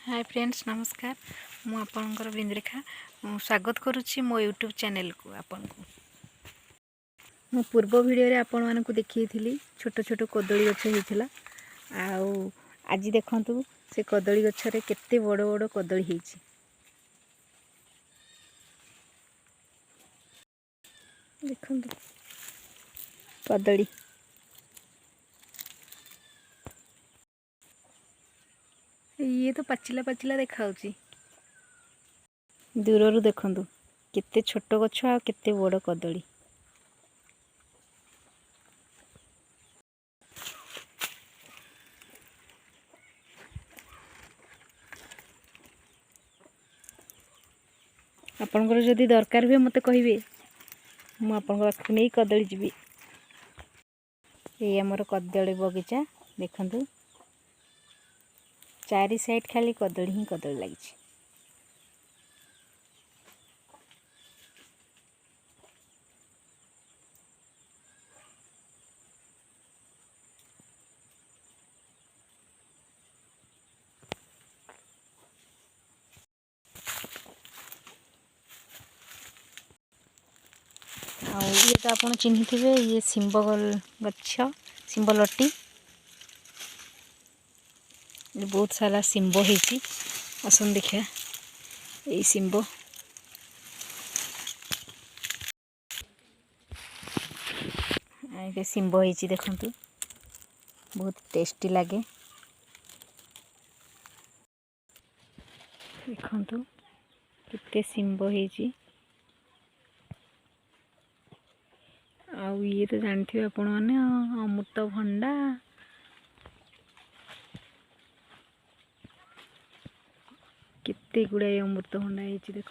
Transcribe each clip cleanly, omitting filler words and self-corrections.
Hi friends नमस्कार मु आपणकर बिंद्रेखा स्वागत करुच्ची मो यूट्यूब चैनल को आपन को मो पूर्व वीडियो रे आपण मानक देखी थी छोट छोट कदली गछ होइथिला आउ आज देखंतु से कदली गछ रे केते बड़ बड़ कदली हेछि देखंतु कदली ये तो पाचिला पाचिला देखा दूर देखंतु केते छोट गछ आ केते बड़ कदली आपनकर जदि दरकार हुए मते कहिबे मु आपनकर पाखु नै कदली जीवी ये हमर कदली बगीचा देखंतु चारि साइड खाली कदली ही कदली लागिछि ये तो आप चिन्ह थे ये शिंब गच्छ शिंब लटी बहुत सारा शिंब होती आसन देखा ये शिंब ये शिंब होती देखंतु बहुत टेस्टी लगे देखंतु कितने शिंब होती आउ ये तो जानते आपण मैंने अमृतभंडा केते गुड़ाए अमृतभंडा होती देख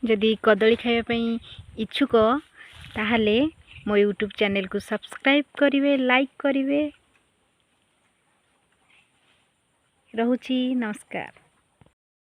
जदि कदली खाइबा इच्छुक ताहले मो यूट्यूब चैनल को सब्सक्राइब करिवे लाइक करिवे। रहुची नमस्कार।